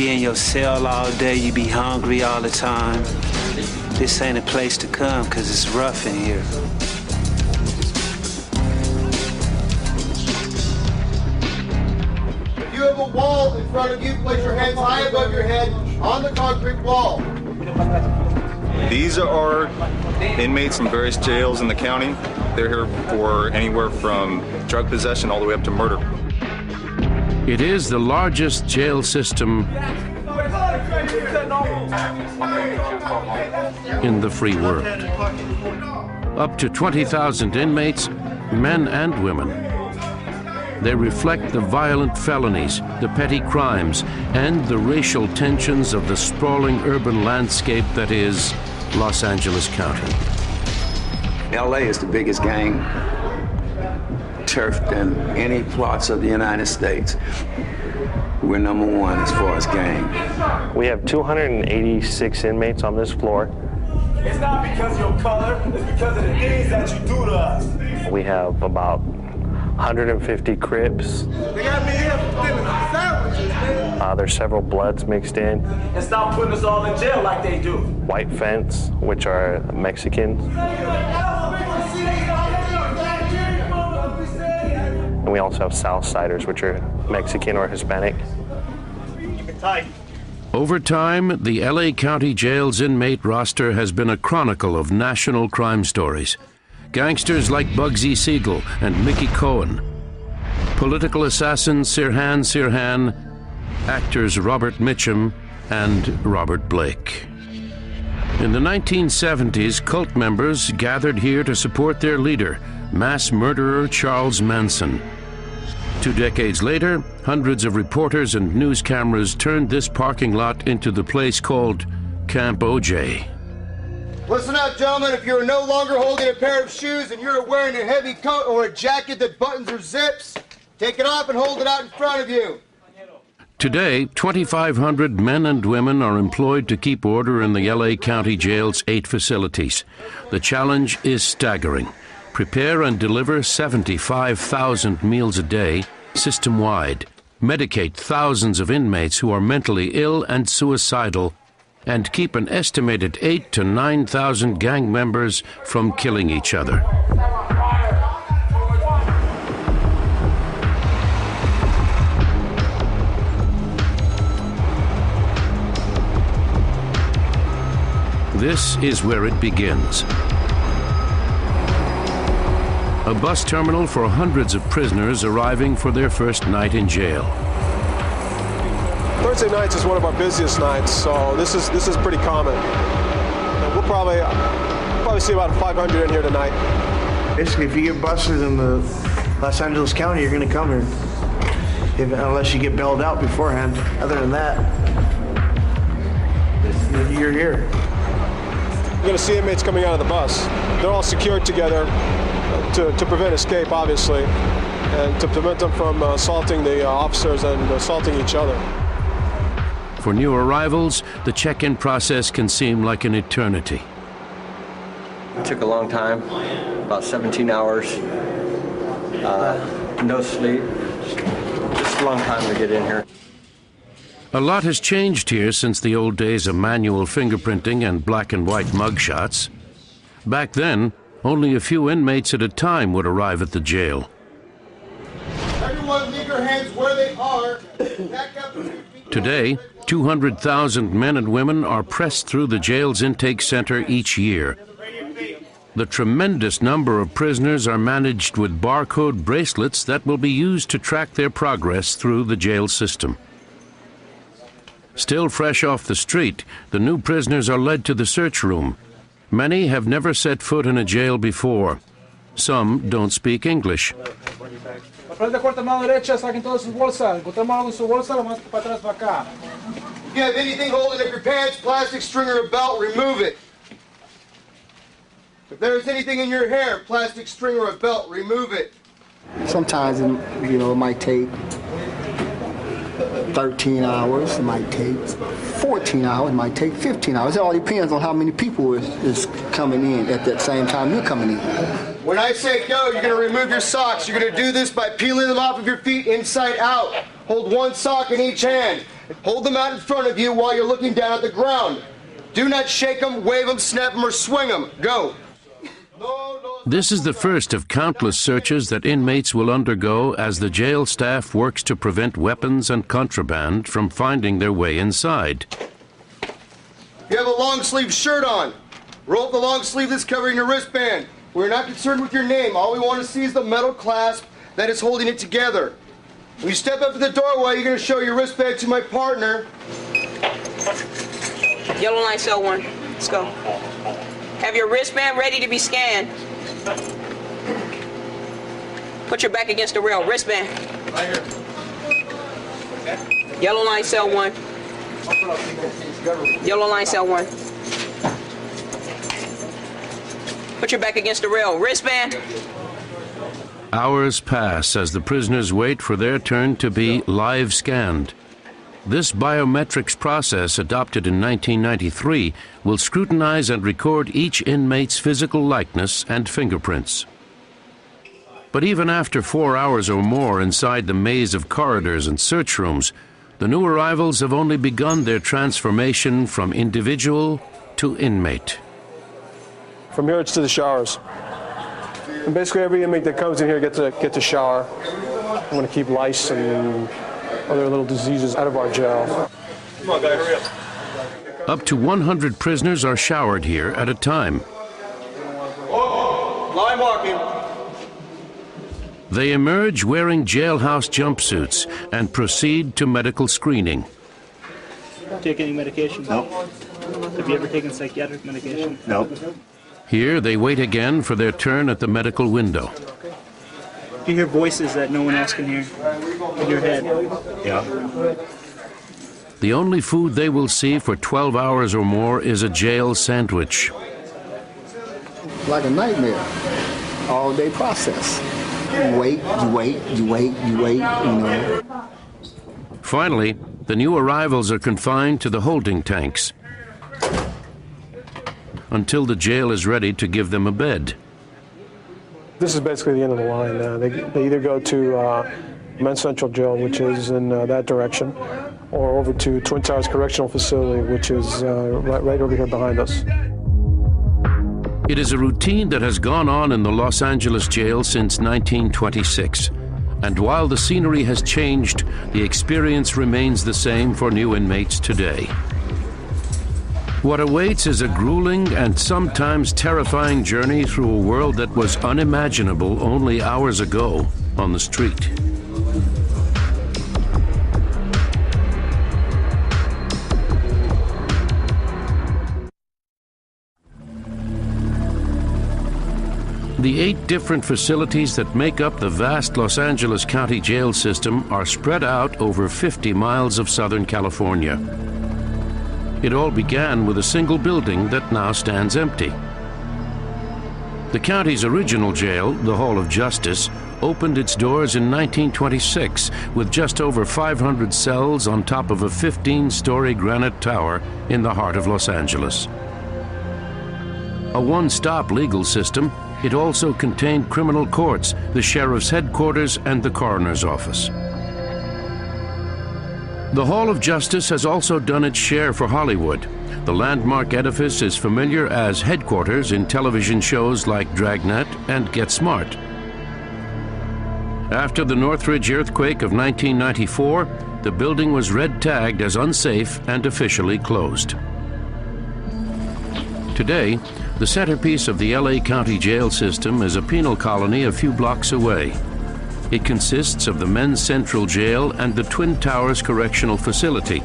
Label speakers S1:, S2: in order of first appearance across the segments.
S1: be in your cell all day, you be hungry all the time. This ain't a place to come because it's rough in here.
S2: If you have a wall in front of you, place your hands high above your head on the concrete wall.
S3: These are inmates from various jails in the county. They're here for anywhere from drug possession all the way up to murder.
S4: It is the largest jail system in the free world. Up to 20,000 inmates, men and women. They reflect the violent felonies, the petty crimes, and the racial tensions of the sprawling urban landscape that is Los Angeles County.
S5: LA is the biggest gang turf in any parts of the United States. We're number one as far as gang.
S6: We have 286 inmates on this floor.
S7: It's not because of your color, it's because of the things that you do to us.
S6: We have about 150 Crips.
S7: They got me here for stealing sandwiches, man.
S6: There's several Bloods mixed in.
S7: And stop putting us all in jail like they do.
S6: White Fence, which are Mexicans. And we also have Southsiders, which are Mexican or Hispanic.
S7: Keep it tight.
S4: Over time, the LA County Jail's inmate roster has been a chronicle of national crime stories. Gangsters like Bugsy Siegel and Mickey Cohen. Political assassin Sirhan Sirhan. Actors Robert Mitchum and Robert Blake. In the 1970s, cult members gathered here to support their leader, mass murderer Charles Manson. 2 decades later, hundreds of reporters and news cameras turned this parking lot into the place called Camp OJ.
S2: Listen up, gentlemen. If you're no longer holding a pair of shoes and you're wearing a heavy coat or a jacket that buttons or zips, take it off and hold it out in front of you.
S4: Today, 2,500 men and women are employed to keep order in the LA County Jail's 8 facilities. The challenge is staggering. Prepare and deliver 75,000 meals a day, system-wide. Medicate thousands of inmates who are mentally ill and suicidal, and keep an estimated 8,000 to 9,000 gang members from killing each other. This is where it begins. A bus terminal for hundreds of prisoners arriving for their first night in jail.
S8: Thursday nights is one of our busiest nights, so this is pretty common. We'll probably see about 500 in here tonight.
S9: Basically, if you get busted in the Los Angeles County, you're going to come here, unless you get bailed out beforehand. Other than that, you're here.
S8: You're going to see inmates coming out of the bus. They're all secured together to prevent escape, obviously, and to prevent them from assaulting the officers and assaulting each other.
S4: For new arrivals, the check-in process can seem like an eternity.
S10: It took a long time, about 17 hours, no sleep, just a long time to get in here.
S4: A lot has changed here since the old days of manual fingerprinting and black and white mugshots. Back then, only a few inmates at a time would arrive at the jail.
S2: Everyone leave your hands where they are. Back up.
S4: Today, 200,000 men and women are pressed through the jail's intake center each year. The tremendous number of prisoners are managed with barcode bracelets that will be used to track their progress through the jail system. Still fresh off the street, the new prisoners are led to the search room. Many have never set foot in a jail before. Some don't speak English.
S2: If you have anything holding up your pants, plastic string or a belt, remove it. If there's anything in your hair, plastic string or a belt, remove it.
S9: Sometimes, it might take 13 hours, it might take 14 hours, it might take 15 hours. It all depends on how many people is coming in at that same time you're coming in.
S2: When I say go, you're going to remove your socks. You're going to do this by peeling them off of your feet inside out. Hold one sock in each hand. Hold them out in front of you while you're looking down at the ground. Do not shake them, wave them, snap them, or swing them. Go.
S4: This is the first of countless searches that inmates will undergo as the jail staff works to prevent weapons and contraband from finding their way inside.
S2: You have a long sleeve shirt on. Roll up the long sleeve that's covering your wristband. We're not concerned with your name. All we want to see is the metal clasp that is holding it together. When you step up to the doorway, you're going to show your wristband to my partner.
S11: Yellow line, cell 1. Let's go. Have your wristband ready to be scanned. Put your back against the rail. Wristband.
S2: Right here.
S11: Yellow line, cell 1. Yellow line, cell 1. Put your back against the rail. Wristband.
S4: Hours pass as the prisoners wait for their turn to be live scanned. This biometrics process, adopted in 1993, will scrutinize and record each inmate's physical likeness and fingerprints. But even after 4 hours or more inside the maze of corridors and search rooms, the new arrivals have only begun their transformation from individual to inmate.
S8: From here, it's to the showers. And basically, every inmate that comes in here gets a shower. I want to keep lice and other little diseases out of our jail.
S2: Come on, guy, hurry up.
S4: Up to 100 prisoners are showered here at a time.
S2: Oh, line marking.
S4: They emerge wearing jailhouse jumpsuits and proceed to medical screening.
S12: Take any medication?
S13: No.
S12: Have you ever taken psychiatric medication?
S13: No.
S4: Here they wait again for their turn at the medical window.
S12: You hear voices that no one else can hear in your head.
S13: Yeah.
S4: The only food they will see for 12 hours or more is a jail sandwich.
S9: Like a nightmare. All-day process. You wait, you wait, you wait, you wait, you know.
S4: Finally, the new arrivals are confined to the holding tanks until the jail is ready to give them a bed.
S8: This is basically the end of the line. They either go to Men's Central Jail, which is in that direction, or over to Twin Towers Correctional Facility, which is right over here behind us.
S4: It is a routine that has gone on in the Los Angeles jail since 1926. And while the scenery has changed, the experience remains the same for new inmates today. What awaits is a grueling and sometimes terrifying journey through a world that was unimaginable only hours ago on the street. The 8 different facilities that make up the vast Los Angeles County jail system are spread out over 50 miles of Southern California. It all began with a single building that now stands empty. The county's original jail, the Hall of Justice, opened its doors in 1926 with just over 500 cells on top of a 15-story granite tower in the heart of Los Angeles. A one-stop legal system, it also contained criminal courts, the sheriff's headquarters, and the coroner's office. The Hall of Justice has also done its share for Hollywood. The landmark edifice is familiar as headquarters in television shows like Dragnet and Get Smart. After the Northridge earthquake of 1994, the building was red-tagged as unsafe and officially closed. Today, the centerpiece of the LA County jail system is a penal colony a few blocks away. It consists of the Men's Central Jail and the Twin Towers Correctional Facility.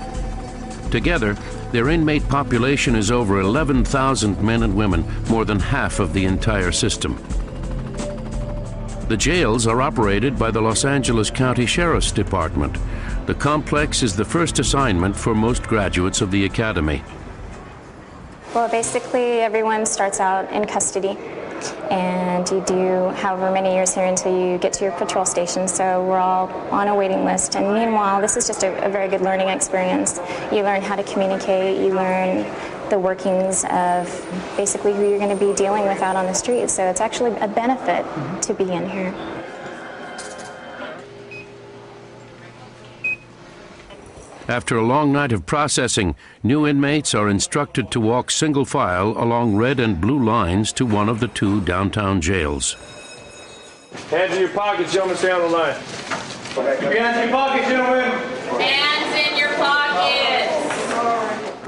S4: Together, their inmate population is over 11,000 men and women, more than half of the entire system. The jails are operated by the Los Angeles County Sheriff's Department. The complex is the first assignment for most graduates of the academy.
S14: Well, basically, everyone starts out in custody, and you do however many years here until you get to your patrol station, so we're all on a waiting list. And meanwhile, this is just a very good learning experience. You learn how to communicate, you learn the workings of basically who you're going to be dealing with out on the street, so it's actually a benefit to be in here.
S4: After a long night of processing, new inmates are instructed to walk single file along red and blue lines to one of the 2 downtown jails.
S7: Hands in your pockets, gentlemen, stay on the line. Hands in your pockets, gentlemen.
S11: Hands in your pockets.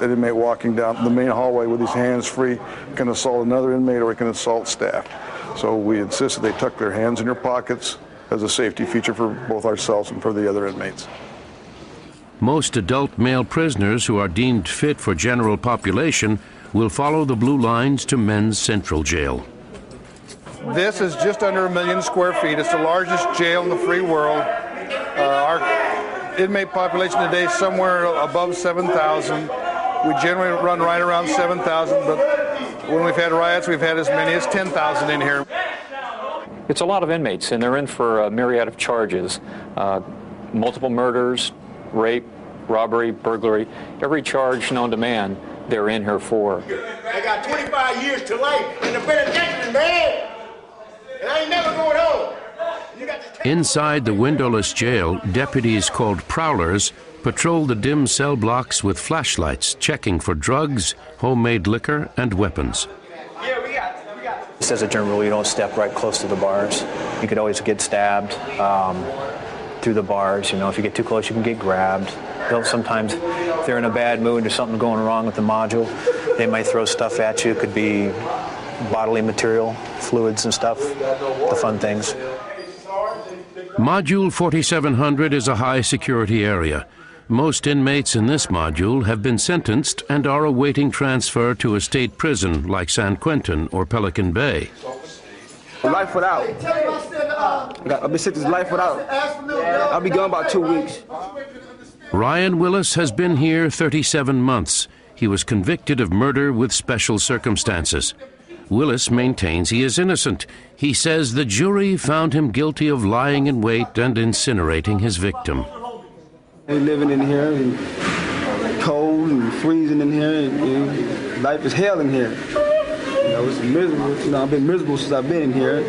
S13: An inmate walking down the main hallway with his hands free can assault another inmate or he can assault staff. So we insist that they tuck their hands in their pockets as a safety feature for both ourselves and for the other inmates.
S4: Most adult male prisoners who are deemed fit for general population will follow the blue lines to Men's Central Jail.
S13: This is just under 1 million square feet. It's the largest jail in the free world. Our inmate population today is somewhere above 7,000. We generally run right around 7,000, but when we've had riots, we've had as many as 10,000 in here.
S15: It's a lot of inmates, and they're in for a myriad of charges. Multiple murders, rape, robbery, burglary. Every charge known to man, they're in here for.
S7: I got 25 years to life in the penitentiary, man. And I ain't never going home.
S4: Inside the windowless jail, deputies called prowlers patrol the dim cell blocks with flashlights, checking for drugs, homemade liquor, and weapons.
S10: Just as a general rule, you don't step right close to the bars. You could always get stabbed through the bars. You know, if you get too close, you can get grabbed. They'll sometimes, if they're in a bad mood, there's something going wrong with the module, they might throw stuff at you. It could be bodily material, fluids and stuff, the fun things.
S4: Module 4700 is a high-security area. Most inmates in this module have been sentenced and are awaiting transfer to a state prison like San Quentin or Pelican Bay.
S16: Life without. I've been sentenced life without. I'll be gone about 2 weeks.
S4: Ryan Willis has been here 37 months. He was convicted of murder with special circumstances. Willis maintains he is innocent. He says the jury found him guilty of lying in wait and incinerating his victim.
S16: We're living in here, and cold and freezing in here, and life is hell in here. You know, it's miserable. You know, I've been miserable since I've been in here.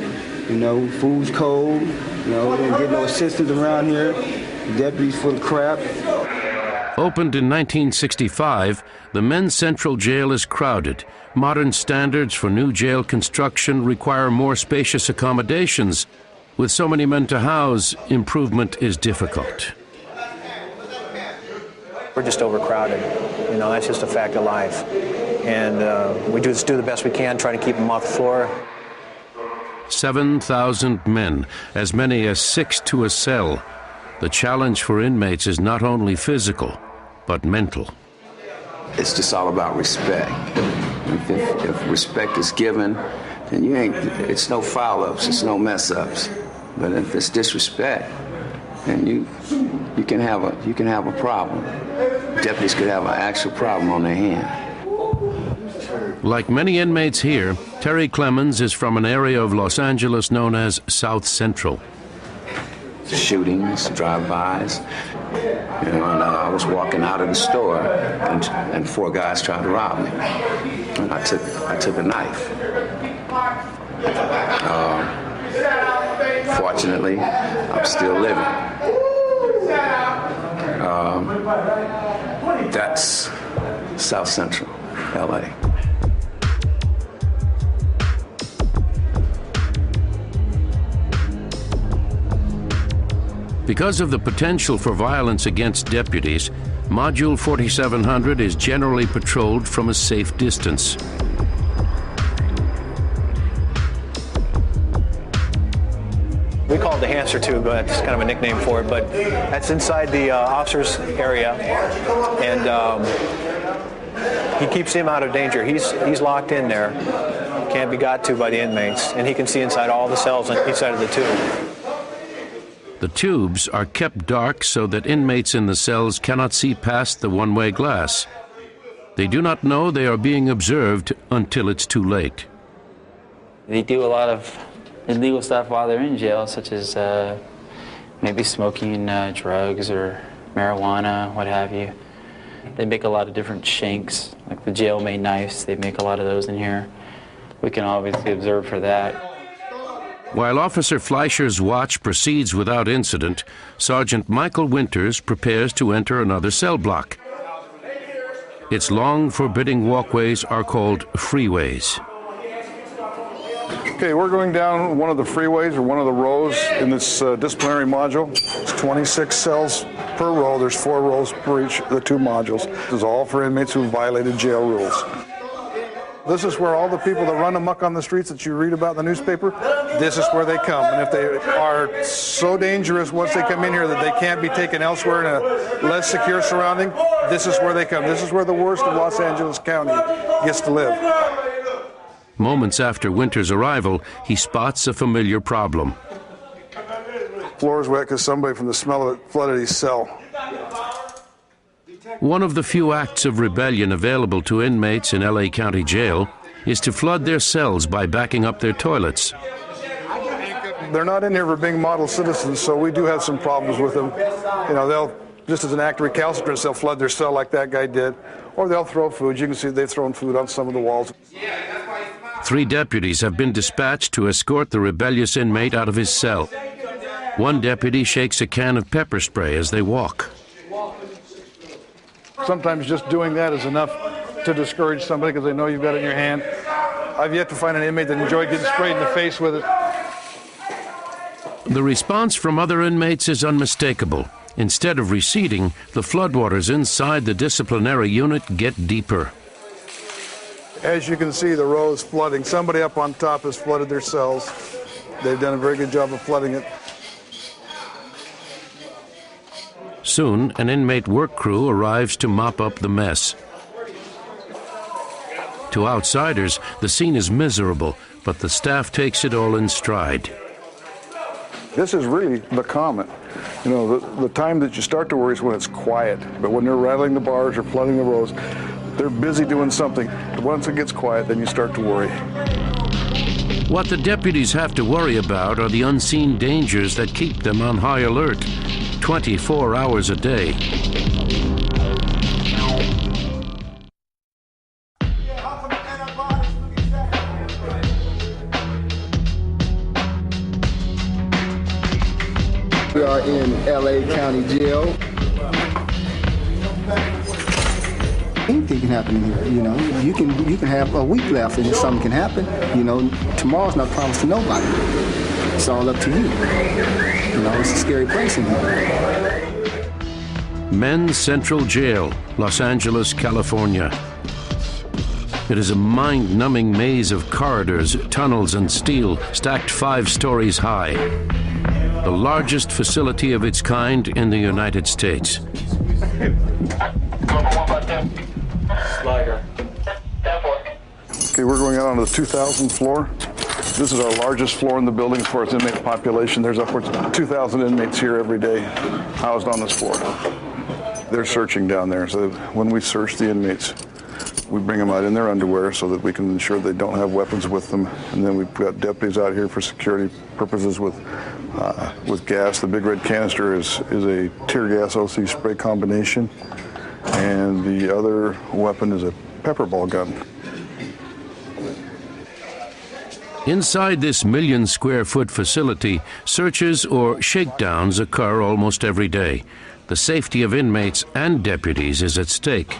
S16: You know, food's cold. You know, we don't get no assistance around here. Deputies full of crap.
S4: Opened in 1965, the Men's Central Jail is crowded. Modern standards for new jail construction require more spacious accommodations. With so many men to house, improvement is difficult.
S10: We're just overcrowded. You know, that's just a fact of life. And we just do the best we can, try to keep them off the floor.
S4: 7,000 men, as many as 6 to a cell. The challenge for inmates is not only physical, but mental.
S5: It's just all about respect. If respect is given, then it's no foul-ups, it's no mess-ups. But if it's disrespect, then you can have a problem. Deputies could have an actual problem on their hand.
S4: Like many inmates here, Terry Clemens is from an area of Los Angeles known as South Central.
S5: Shootings, drive-bys. You know, and I was walking out of the store, and 4 guys tried to rob me. And I took a knife. Fortunately, I'm still living. That's South Central, LA.
S4: Because of the potential for violence against deputies, Module 4700 is generally patrolled from a safe distance.
S10: We call it the hamster tube, but that's kind of a nickname for it, but that's inside the officer's area, and he keeps him out of danger. He's locked in there, can't be got to by the inmates, and he can see inside all the cells on each side of the tube.
S4: The tubes are kept dark so that inmates in the cells cannot see past the one-way glass. They do not know they are being observed until it's too late.
S17: They do a lot of illegal stuff while they're in jail, such as maybe smoking drugs or marijuana, what have you. They make a lot of different shanks, like the jail-made knives. They make a lot of those in here. We can obviously observe for that.
S4: While Officer Fleischer's watch proceeds without incident, Sergeant Michael Winters prepares to enter another cell block. Its long, forbidding walkways are called freeways.
S13: Okay, we're going down one of the freeways or one of the rows in this disciplinary module. It's 26 cells per row. There's 4 rows per each of the 2 modules. This is all for inmates who violated jail rules. This is where all the people that run amok on the streets that you read about in the newspaper, this is where they come. And if they are so dangerous once they come in here that they can't be taken elsewhere in a less secure surrounding, this is where they come. This is where the worst of Los Angeles County gets to live.
S4: Moments after Winters' arrival, he spots a familiar problem.
S13: Floor is wet because somebody from the smell of it flooded his cell.
S4: One of the few acts of rebellion available to inmates in LA County Jail is to flood their cells by backing up their toilets.
S13: They're not in here for being model citizens, so we do have some problems with them. You know, they'll, just as an act of recalcitrance, they'll flood their cell like that guy did, or they'll throw food. You can see they've thrown food on some of the walls.
S4: 3 deputies have been dispatched to escort the rebellious inmate out of his cell. One deputy shakes a can of pepper spray as they walk.
S13: Sometimes just doing that is enough to discourage somebody because they know you've got it in your hand. I've yet to find an inmate that enjoyed getting sprayed in the face with it.
S4: The response from other inmates is unmistakable. Instead of receding, the floodwaters inside the disciplinary unit get deeper.
S13: As you can see, the row is flooding. Somebody up on top has flooded their cells. They've done a very good job of flooding it.
S4: Soon, an inmate work crew arrives to mop up the mess. To outsiders, the scene is miserable, but the staff takes it all in stride.
S13: This is really the comment. You know, the time that you start to worry is when it's quiet. But when they're rattling the bars or flooding the rows, they're busy doing something. But once it gets quiet, then you start to worry.
S4: What the deputies have to worry about are the unseen dangers that keep them on high alert, 24 hours a day.
S9: We are in LA County Jail. Anything can happen in here, you know. You can have a week left and something can happen. You know, tomorrow's not promised to nobody. It's all up to you. You know, it's a scary place in here.
S4: Men's Central Jail, Los Angeles, California. It is a mind-numbing maze of corridors, tunnels, and steel stacked 5 stories high. The largest facility of its kind in the United States.
S13: Okay, we're going out onto the 2,000th floor. This is our largest floor in the building as far as inmate population. There's upwards of 2,000 inmates here every day housed on this floor. They're searching down there, so when we search the inmates, we bring them out in their underwear so that we can ensure they don't have weapons with them. And then we've got deputies out here for security purposes with gas. The big red canister is a tear gas OC spray combination. And the other weapon is a pepper ball gun.
S4: Inside this 1 million square foot facility, searches or shakedowns occur almost every day. The safety of inmates and deputies is at stake.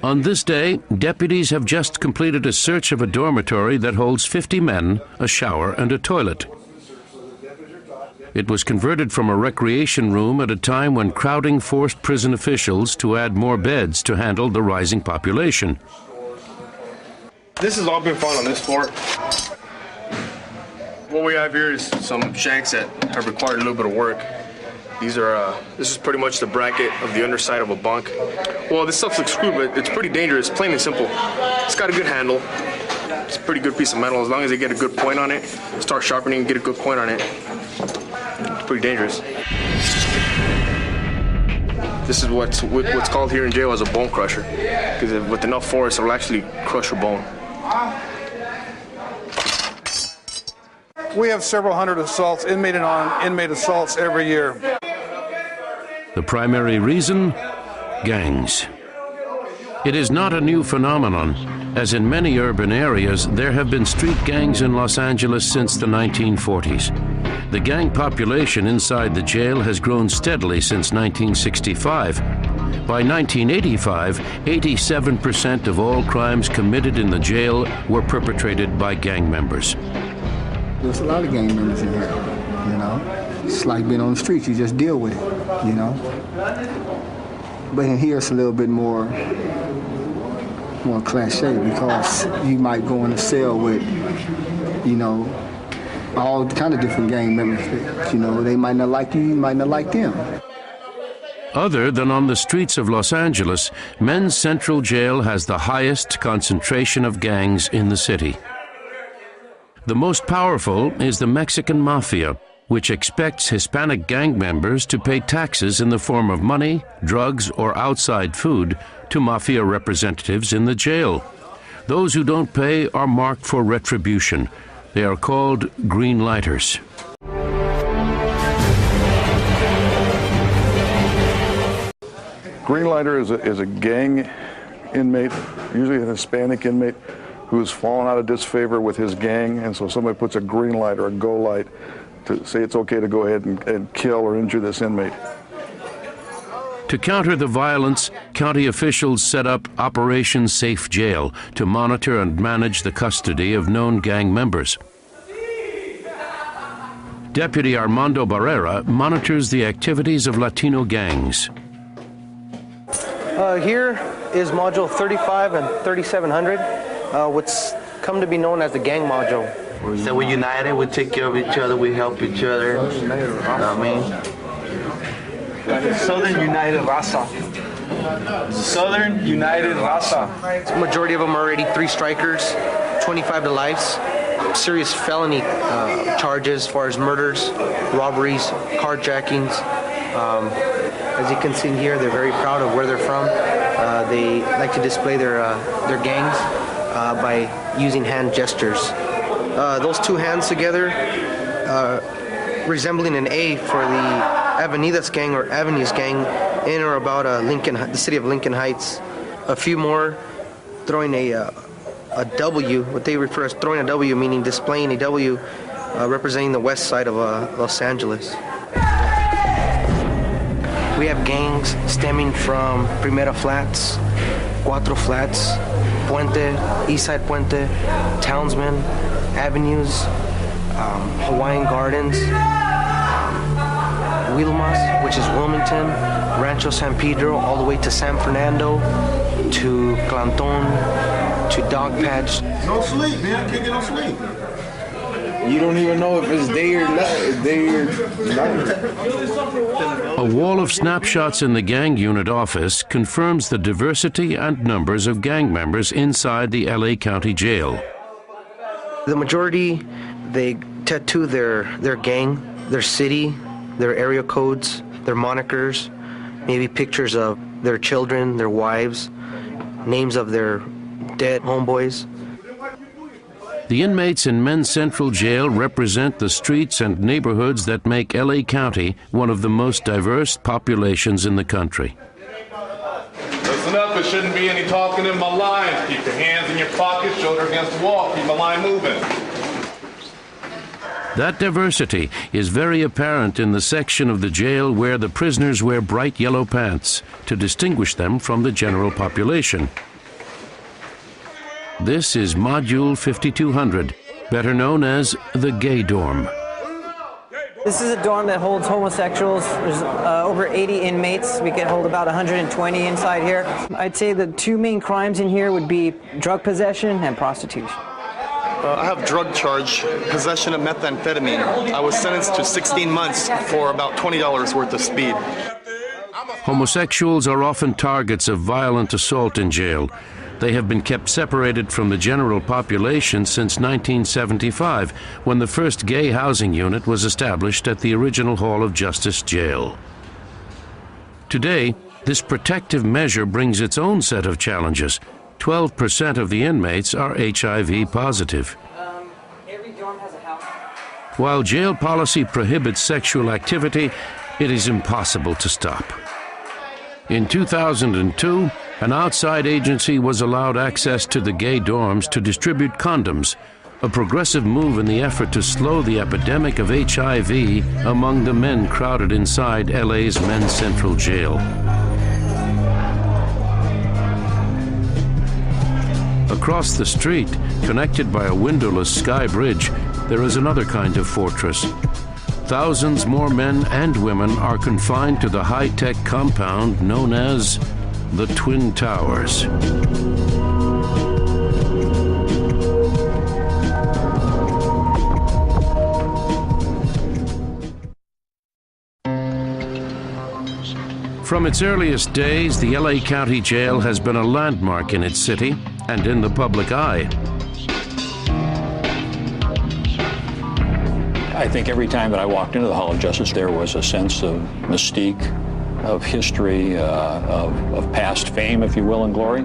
S4: On this day, deputies have just completed a search of a dormitory that holds 50 men, a shower, and a toilet. It was converted from a recreation room at a time when crowding forced prison officials to add more beds to handle the rising population.
S2: This has all been found on this floor. What we have here is some shanks that have required a little bit of work. These are, this is pretty much the bracket of the underside of a bunk. Well, this stuff looks screwed, but it's pretty dangerous, plain and simple. It's got a good handle. It's a pretty good piece of metal. As long as they get a good point on it, start sharpening and get a good point on it, it's pretty dangerous. This is what's called here in jail as a bone crusher, because with enough force, it'll actually crush your bone.
S13: We have several hundred assaults, inmate and non-inmate assaults every year.
S4: The primary reason? Gangs. It is not a new phenomenon, as in many urban areas there have been street gangs in Los Angeles since the 1940s. The gang population inside the jail has grown steadily since 1965. By 1985, 87% of all crimes committed in the jail were perpetrated by gang members.
S9: There's a lot of gang members in here, you know. It's like being on the street, you just deal with it, you know. But in here it's a little bit more cliche, because you might go in a cell with, you know, all kind of different gang members that, you know, they might not like you, you might not like them.
S4: Other than on the streets of Los Angeles, Men's Central Jail has the highest concentration of gangs in the city. The most powerful is the Mexican Mafia, which expects Hispanic gang members to pay taxes in the form of money, drugs, or outside food to Mafia representatives in the jail. Those who don't pay are marked for retribution. They are called green lighters.
S13: Green lighter is a gang inmate, usually an Hispanic inmate, who's fallen out of disfavor with his gang, and so somebody puts a green light or a go light to say it's okay to go ahead and kill or injure this inmate.
S4: To counter the violence, county officials set up Operation Safe Jail to monitor and manage the custody of known gang members. Deputy Armando Barrera monitors the activities of Latino gangs.
S18: Here is Module 35 and 3700, what's come to be known as the gang module.
S19: So we're united, we take care of each other, we help each other. Southern United Raza. Southern United Raza.
S18: The majority of them are already 3 strikers, 25 to lives, serious felony charges as far as murders, robberies, carjackings. As you can see here, they're very proud of where they're from. They like to display their gangs by using hand gestures. Those 2 hands together, resembling an A for the Avenidas gang or Avenues gang in or about the city of Lincoln Heights. A few more throwing a W, what they refer as throwing a W, meaning displaying a W representing the west side of Los Angeles. We have gangs stemming from Primera Flats, Cuatro Flats, Puente, Eastside Puente, Townsman, Avenues, Hawaiian Gardens, Wilmas, which is Wilmington, Rancho San Pedro, all the way to San Fernando, to Clanton, to Dogpatch.
S7: No sleep, man. I can't get no sleep.
S19: You don't even know if it's day or night.
S4: A wall of snapshots in the gang unit office confirms the diversity and numbers of gang members inside the LA County Jail.
S18: The majority, they tattoo their gang, their city, their area codes, their monikers, maybe pictures of their children, their wives, names of their dead homeboys.
S4: The inmates in Men's Central Jail represent the streets and neighborhoods that make LA County one of the most diverse populations in the country.
S20: Listen up, there shouldn't be any talking in my lines. Keep your hands in your pockets, shoulder against the wall, keep my line moving.
S4: That diversity is very apparent in the section of the jail where the prisoners wear bright yellow pants to distinguish them from the general population. This is Module 5200, better known as the gay dorm.
S21: This is a dorm that holds homosexuals. There's over 80 inmates. We can hold about 120 inside here. I'd say the 2 main crimes in here would be drug possession and prostitution.
S2: I have drug charge, possession of methamphetamine. I was sentenced to 16 months for about $20 worth of speed.
S4: Homosexuals are often targets of violent assault in jail. They have been kept separated from the general population since 1975, when the first gay housing unit was established at the original Hall of Justice jail. Today, this protective measure brings its own set of challenges. 12% of the inmates are HIV positive. While jail policy prohibits sexual activity, it is impossible to stop. In 2002, An outside agency was allowed access to the gay dorms to distribute condoms, a progressive move in the effort to slow the epidemic of HIV among the men crowded inside LA's Men's Central Jail. Across the street, connected by a windowless sky bridge, there is another kind of fortress. Thousands more men and women are confined to the high-tech compound known as the Twin Towers. From its earliest days, the LA County Jail has been a landmark in its city and in the public eye.
S15: I think every time that I walked into the Hall of Justice, there was a sense of mystique, of history, of past fame, if you will, and glory,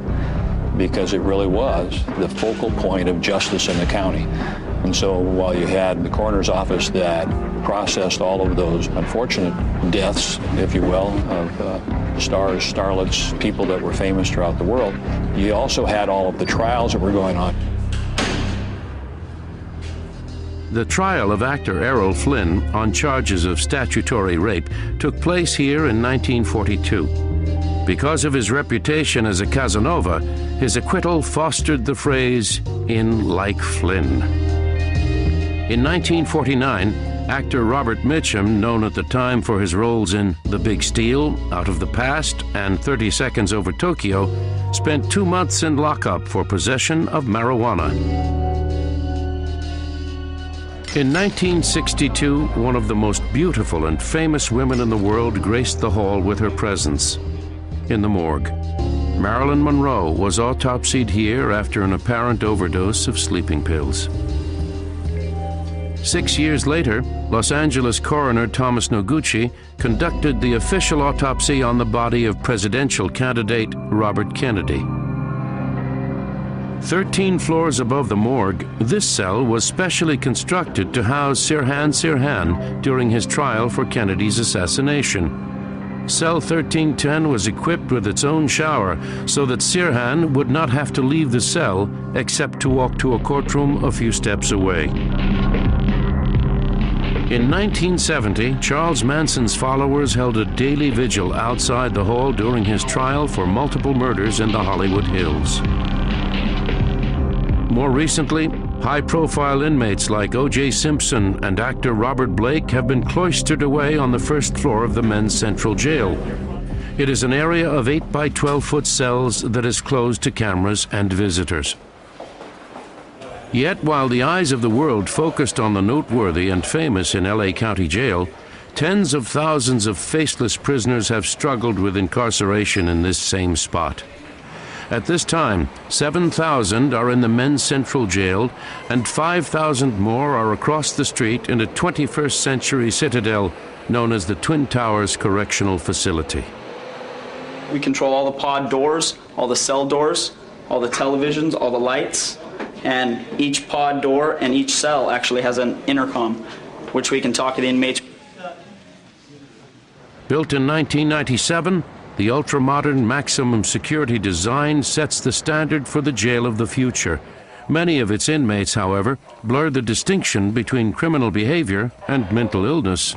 S15: because it really was the focal point of justice in the county. And so while you had the coroner's office that processed all of those unfortunate deaths, if you will, of stars, starlets, people that were famous throughout the world, you also had all of the trials that were going on.
S4: The trial of actor Errol Flynn on charges of statutory rape took place here in 1942. Because of his reputation as a Casanova, his acquittal fostered the phrase, "in like Flynn." In 1949, actor Robert Mitchum, known at the time for his roles in The Big Steal, Out of the Past, and 30 Seconds Over Tokyo, spent 2 months in lockup for possession of marijuana. In 1962, one of the most beautiful and famous women in the world graced the hall with her presence. In the morgue, Marilyn Monroe was autopsied here after an apparent overdose of sleeping pills. 6 years later, Los Angeles coroner Thomas Noguchi conducted the official autopsy on the body of presidential candidate Robert Kennedy. 13 floors above the morgue, this cell was specially constructed to house Sirhan Sirhan during his trial for Kennedy's assassination. Cell 1310 was equipped with its own shower so that Sirhan would not have to leave the cell except to walk to a courtroom a few steps away. In 1970, Charles Manson's followers held a daily vigil outside the hall during his trial for multiple murders in the Hollywood Hills. More recently, high-profile inmates like O.J. Simpson and actor Robert Blake have been cloistered away on the first floor of the Men's Central Jail. It is an area of 8 by 12-foot cells that is closed to cameras and visitors. Yet, while the eyes of the world focused on the noteworthy and famous in LA County Jail, tens of thousands of faceless prisoners have struggled with incarceration in this same spot. At this time, 7,000 are in the Men's Central Jail, and 5,000 more are across the street in a 21st century citadel known as the Twin Towers Correctional Facility.
S1: We control all the pod doors, all the cell doors, all the televisions, all the lights, and each pod door and each cell actually has an intercom, which we can talk to the inmates.
S4: Built in 1997, the ultra-modern maximum security design sets the standard for the jail of the future. Many of its inmates, however, blur the distinction between criminal behavior and mental illness.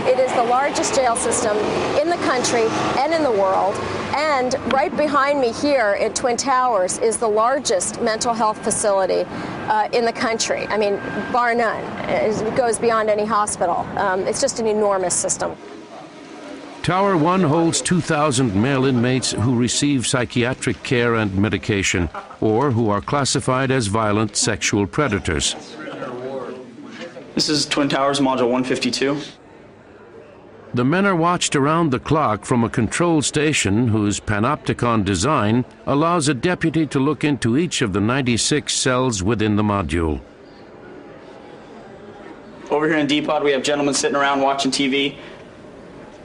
S22: It is the largest jail system in the country and in the world. And right behind me here at Twin Towers is the largest mental health facility in the country. I mean, bar none. It goes beyond any hospital. It's just an enormous system.
S4: Tower 1 holds 2,000 male inmates who receive psychiatric care and medication, or who are classified as violent sexual predators.
S1: This is Twin Towers Module 152.
S4: The men are watched around the clock from a control station whose panopticon design allows a deputy to look into each of the 96 cells within the module.
S1: Over here in D-Pod, we have gentlemen sitting around watching TV.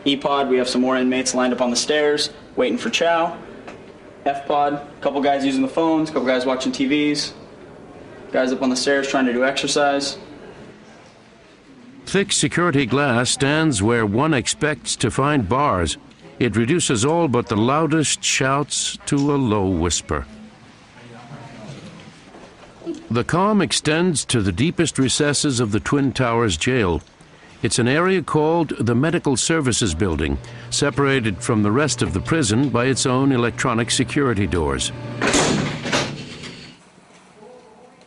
S1: E-Pod, we have some more inmates lined up on the stairs, waiting for chow. F-Pod, a couple guys using the phones, a couple guys watching TVs. Guys up on the stairs trying to do exercise.
S4: Thick security glass stands where one expects to find bars. It reduces all but the loudest shouts to a low whisper. The calm extends to the deepest recesses of the Twin Towers jail. It's an area called the Medical Services Building, separated from the rest of the prison by its own electronic security doors.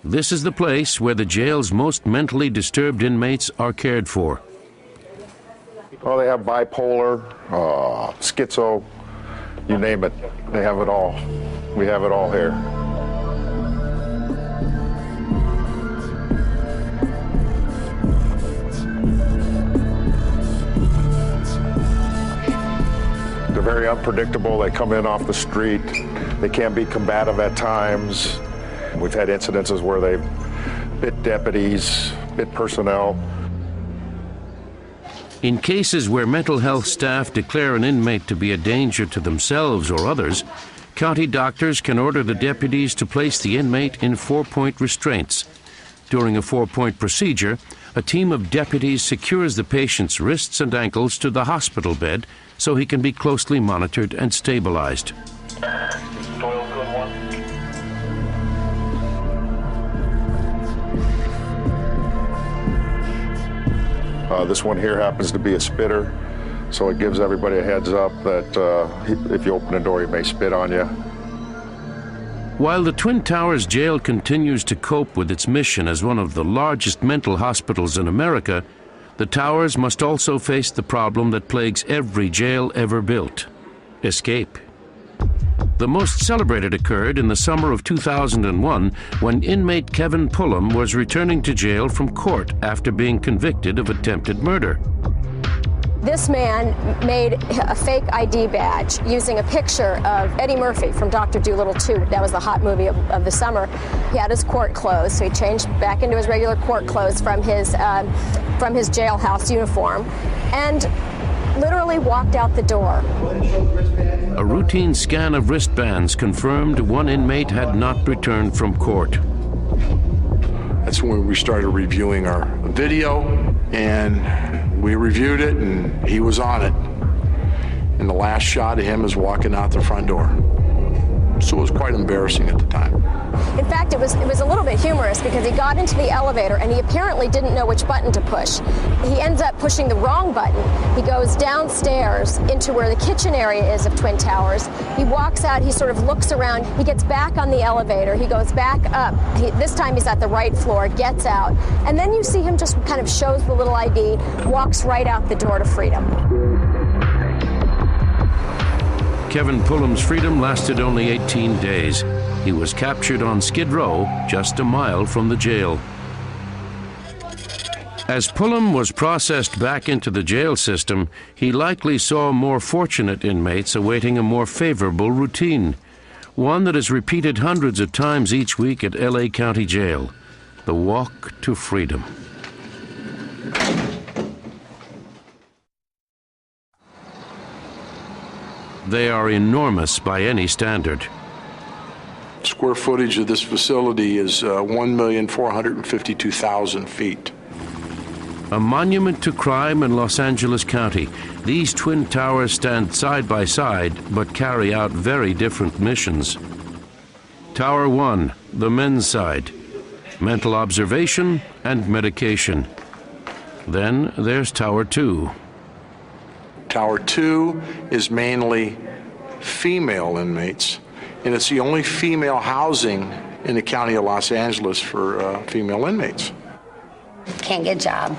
S4: This is the place where the jail's most mentally disturbed inmates are cared for.
S3: Well, they have bipolar, schizo, you name it. They have it all. We have it all here. They're very unpredictable. They come in off the street. They can be combative at times. We've had incidences where they've bit deputies, bit personnel.
S4: In cases where mental health staff declare an inmate to be a danger to themselves or others, county doctors can order the deputies to place the inmate in 4-point restraints. During a 4-point procedure, a team of deputies secures the patient's wrists and ankles to the hospital bed so he can be closely monitored and stabilized.
S3: This one here happens to be a spitter, so it gives everybody a heads up that if you open the door, he may spit on you.
S4: While the Twin Towers jail continues to cope with its mission as one of the largest mental hospitals in America, the Towers must also face the problem that plagues every jail ever built: escape. The most celebrated occurred in the summer of 2001 when inmate Kevin Pullum was returning to jail from court after being convicted of attempted murder.
S22: This man made a fake ID badge using a picture of Eddie Murphy from Dr. Dolittle 2. That was the hot movie of the summer. He had his court clothes, so he changed back into his regular court clothes from his jailhouse uniform and literally walked out the door.
S4: A routine scan of wristbands confirmed one inmate had not returned from court.
S6: That's when we started reviewing our video, and we reviewed it, and he was on it. And the last shot of him is walking out the front door. So it was quite embarrassing at the time.
S22: In fact, it was a little bit humorous because he got into the elevator and he apparently didn't know which button to push. He ends up pushing the wrong button. He goes downstairs into where the kitchen area is of Twin Towers. He walks out, he sort of looks around, he gets back on the elevator, he goes back up. This time he's at the right floor, gets out, and then you see him just kind of shows the little ID, walks right out the door to freedom.
S4: Kevin Pullum's freedom lasted only 18 days. He was captured on Skid Row, just a mile from the jail. As Pullum was processed back into the jail system, he likely saw more fortunate inmates awaiting a more favorable routine, one that is repeated hundreds of times each week at LA County Jail: the walk to freedom. They are enormous by any standard.
S6: Square footage of this facility is 1,452,000 feet.
S4: A monument to crime in Los Angeles County, these Twin Towers stand side by side but carry out very different missions. Tower 1, the men's side, mental observation and medication. Then there's Tower 2.
S6: Tower 2 is mainly female inmates, and it's the only female housing in the county of Los Angeles for female inmates.
S23: Can't get a job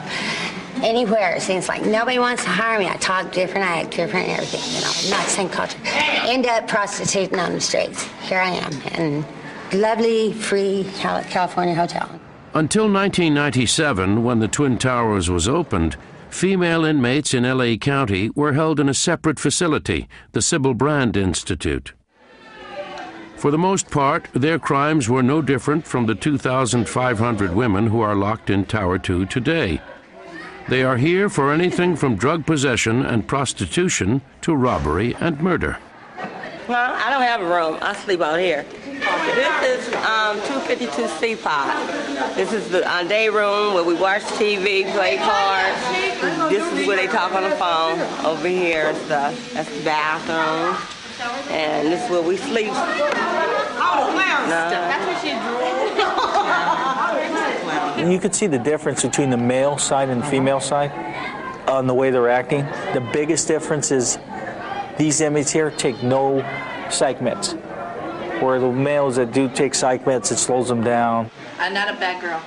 S23: anywhere. It seems like nobody wants to hire me. I talk different, I act different, and everything, you know, not the same culture. End up prostituting on the streets. Here I am in lovely, free California hotel.
S4: Until 1997, when the Twin Towers was opened, female inmates in LA County were held in a separate facility, the Sybil Brand Institute. For the most part, their crimes were no different from the 2,500 women who are locked in Tower 2 today. They are here for anything from drug possession and prostitution to robbery and murder.
S24: Well, I don't have a room. I sleep out here. This is 252C pod. This is the day room where we watch TV, play cards. This is where they talk on the phone. Over here and stuff. That's the bathroom. And this is where we sleep.
S8: Oh, that's where she drew.
S10: You could see the difference between the male side and the female side on the way they're acting. The biggest difference is these inmates here take no psych meds, where the males that do take psych meds, it slows them down.
S8: I'm not a bad girl.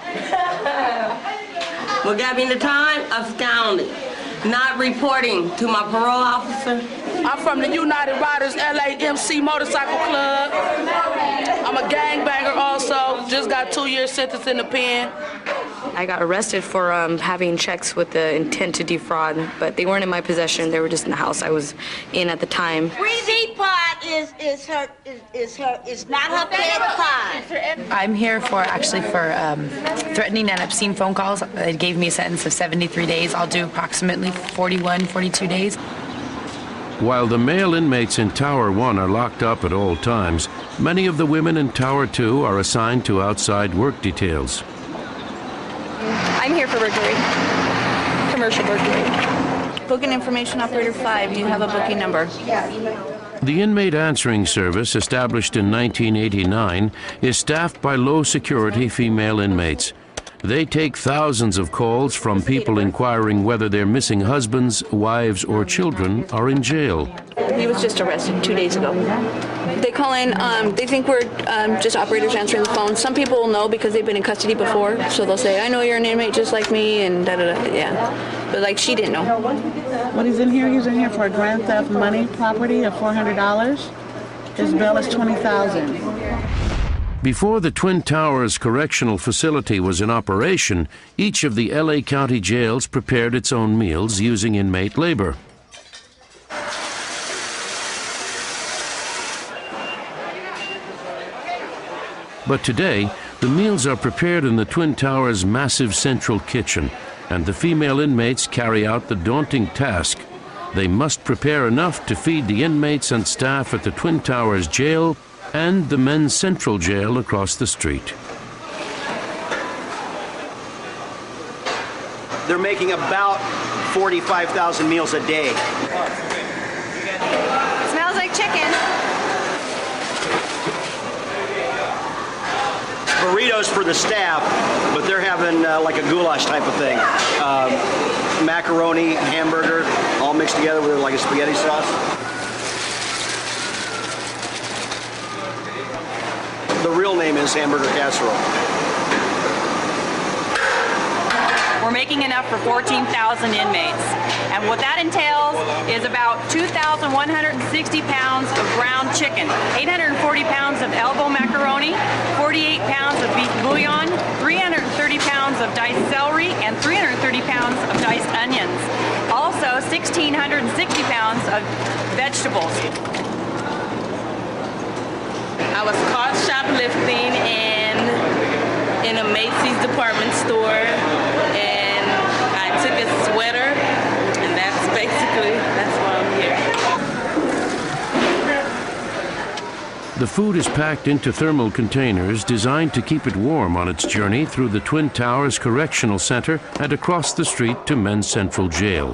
S24: What got me the time? Astounding. Not reporting to my parole officer.
S11: I'm from the United Riders LAMC Motorcycle Club. I'm a gangbanger also. Just got 2 years sentence in the pen.
S12: I got arrested for having checks with the intent to defraud, but they weren't in my possession. They were just in the house I was in at the time.
S24: Breezy pot is not her favorite pot.
S8: I'm here for threatening and obscene phone calls. It gave me a sentence of 73 days. I'll do approximately 41, 42 days.
S4: While the male inmates in Tower 1 are locked up at all times, many of the women in Tower 2 are assigned to outside work details.
S14: I'm here for burglary, commercial burglary. Booking information operator 5, you have a booking number.
S4: The inmate answering service, established in 1989, is staffed by low-security female inmates. They take thousands of calls from people inquiring whether their missing husbands, wives, or children are in jail.
S14: He was just arrested 2 days ago. They call in, they think we're just operators answering the phone. Some people will know because they've been in custody before, so they'll say, I know you're an inmate just like me, and da-da-da, yeah. But like, she didn't know.
S25: What he's in here for a grand theft money property of $400. His bail is $20,000.
S4: Before the Twin Towers Correctional Facility was in operation, each of the LA County jails prepared its own meals using inmate labor. But today, the meals are prepared in the Twin Towers' massive central kitchen, and the female inmates carry out the daunting task. They must prepare enough to feed the inmates and staff at the Twin Towers Jail and the Men's Central Jail across the street.
S26: They're making about 45,000 meals a day.
S14: Smells like chicken.
S26: Burritos for the staff, but they're having like a goulash type of thing. Macaroni, hamburger, all mixed together with like a spaghetti sauce. The real name is hamburger casserole.
S27: We're making enough for 14,000 inmates. And what that entails is about 2,160 pounds of ground chicken, 840 pounds of elbow macaroni, 48 pounds of beef bouillon, 330 pounds of diced celery, and 330 pounds of diced onions. Also, 1,660 pounds of vegetables.
S11: I was caught shoplifting in a Macy's department store, and I took a sweater, and that's why I'm here.
S4: The food is packed into thermal containers designed to keep it warm on its journey through the Twin Towers Correctional Center and across the street to Men's Central Jail.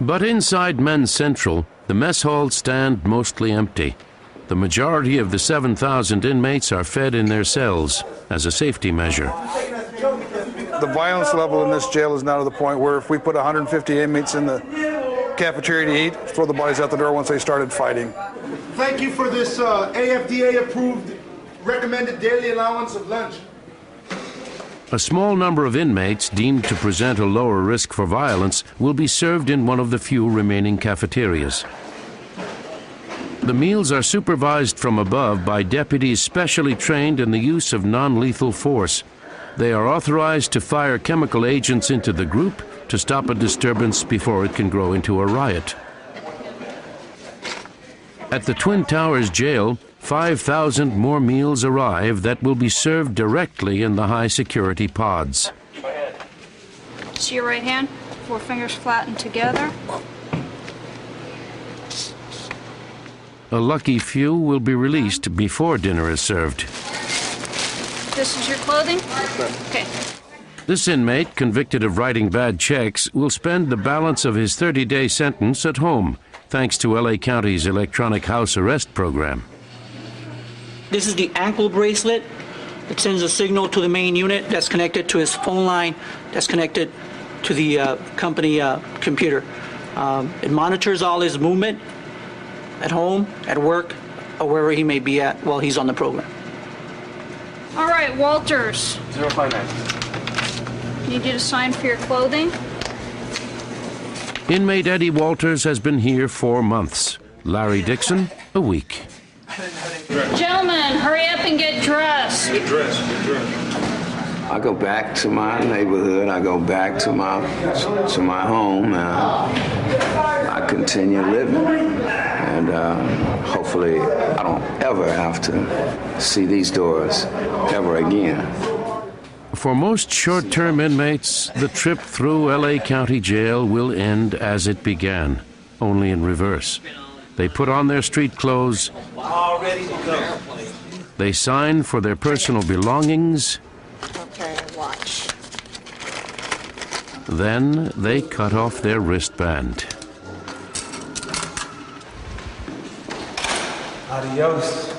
S4: But inside Men's Central, the mess halls stand mostly empty. The majority of the 7,000 inmates are fed in their cells as a safety measure.
S13: The violence level in this jail is now to the point where if we put 150 inmates in the cafeteria to eat, throw the bodies out the door once they started fighting.
S2: Thank you for this AFDA-approved recommended daily allowance of lunch.
S4: A small number of inmates deemed to present a lower risk for violence will be served in one of the few remaining cafeterias. The meals are supervised from above by deputies specially trained in the use of non-lethal force. They are authorized to fire chemical agents into the group to stop a disturbance before it can grow into a riot. At the Twin Towers Jail, 5,000 more meals arrive that will be served directly in the high-security pods.
S14: To your right hand, 4 fingers flattened together.
S4: A lucky few will be released before dinner is served.
S14: This is your clothing? Okay.
S4: This inmate, convicted of writing bad checks, will spend the balance of his 30-day sentence at home, thanks to LA County's electronic house arrest program.
S5: This is the ankle bracelet. It sends a signal to the main unit that's connected to his phone line, that's connected to the company computer. It monitors all his movement at home, at work, or wherever he may be at while he's on the program.
S7: All right, Walters.
S20: 059.
S7: Need you to sign for your clothing.
S4: Inmate Eddie Walters has been here 4 months. Larry Dixon, a week.
S7: Gentlemen, hurry up and get dressed.
S20: Get dressed.
S9: I go back to my neighborhood. I go back to my home. I continue living, and hopefully I don't ever have to see these doors ever again.
S4: For most short-term inmates, the trip through LA County Jail will end as it began, only in reverse. They put on their street clothes,
S16: all ready to go.
S4: they sign for their personal belongings,
S7: Okay, watch.
S4: then they cut off their wristband.
S16: Adios.